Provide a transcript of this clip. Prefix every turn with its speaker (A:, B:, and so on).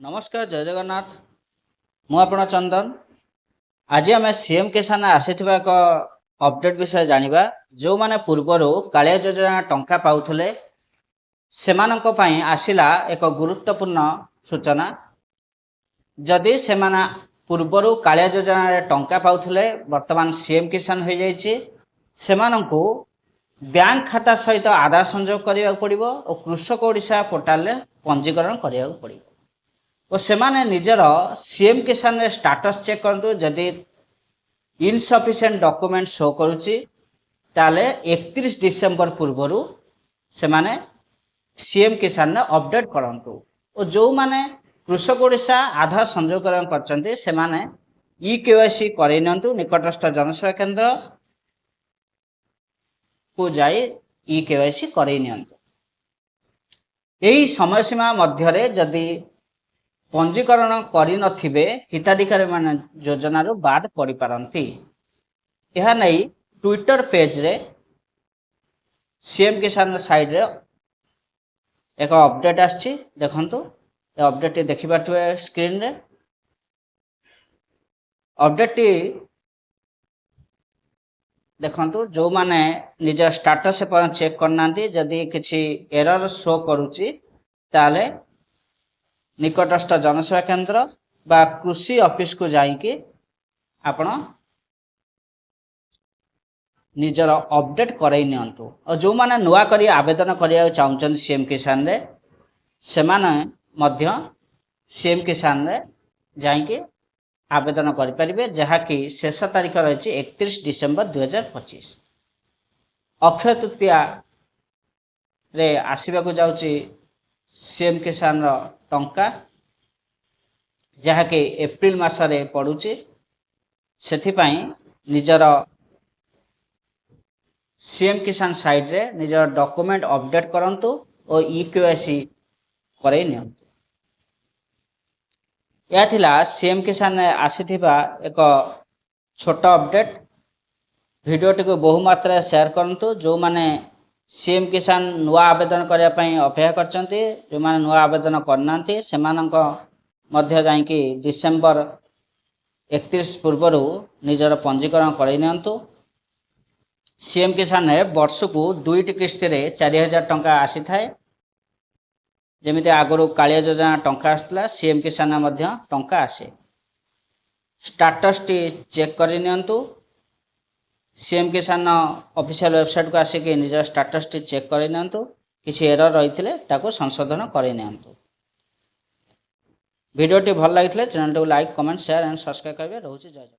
A: नमस्कार जय जगन्नाथ मु आपण चंदन। आज आम सीएम किसान आसीथिबा एक अपडेट विषय जानिबा। जो माने पूर्वरो कालिया योजना टंका पाउथले सेमानंक पई आसिला एक गुरुत्वपूर्ण सूचना। जदि सेमाना पूर्वरो कालिया योजना रे टंका पाउथले वर्तमान सीएम किसान हो जाइछि सेमानंकु बैंक खाता सहित आधार संयोग करिया पड़िबो और कृषक ओडिशा पोर्टल रे पंजीकरण करिया पड़िबो और सेमाने निजर सीएम किसान रे स्टेटस चेक करतु। जदि इनसफिशिएंट डॉक्यूमेंट शो करूची ताले 31 डिसेंबर पूर्वरु सेमाने सीएम किसान ने अपडेट करंतु और जो माने कृषक ओडिशा आधार संयोगकरण करचंती सेमाने ई केवाईसी करै नंतु। निकटस्थ जनसेवा केंद्र को जाई ई केवाईसी करै नियंतु। एही समय सीमा मध्यरे जदि पंजीकरण करि नथिबे हिताधिकारी मान योजना रो बाद पड़ी पारंती। यह नहीं ट्विटर पेज रे सीएम किसान साइड रे एक अपडेट आछि देखंतु। ए अपडेट देखि बाटवे स्क्रीन रे अपडेट देखंतु। जो माने निज स्टेटस पर चेक करनांती जदि किछि एरर शो करूची ताले निकटस्थ जनसेवा केंद्र बा कृषि ऑफिस को जाइके आपण निजर अपडेट कराई नियंतु। और जो माने नुआ करी आवेदन करिया चाहउछन सीएम किसान रे सेमाने मध्य सीएम किसान रे जाइके आवेदन करि परिबे जहा कि शेष तारीख रहिछि 31 डिसेंबर 2025। अक्षय तृतीया रे आसीबा को जाउछि सीएम किसान रो टंका जहा कि एप्रिल मासरे पड़ुछि। सेथि पई निजर सीएम किसान साइड रे निजर डॉक्यूमेंट अपडेट करंतु और ई केवाईसी करै नियंतु। या थिला सीएम किसान आसीथिबा एक छोटा अपडेट। वीडियोटी को बहु मात्रा शेयर करंतु। जो माने सीएम किसान नुआ आवेदन करया पई अपेक्षा करचंती जो माने नुआ आवेदन करनांती सेमानंक मध्य जाइकी डिसेंबर 31 पूर्वरु निजर पंजीकरण करै नियंतु। सीएम किसान ने वर्ष को 2टी किस्त रे 4000 टंका आसी थाए। जेमिति आगरो कालिया योजना टंका आसला सीएम किसान मध्य टंका आसे। स्टेटस टी चेक करि नियंतु। सीएम किसान ऑफिशियल वेबसाइट को आसे के निजर स्टेटस टी चेक करि नियंतु। किछि एरर रहिथिले ताको संशोधन करि नियंतु। वीडियो टी भल लागिथिले चैनल को like comment share and subscribe करबे। रहउछि जय जगन्नाथ।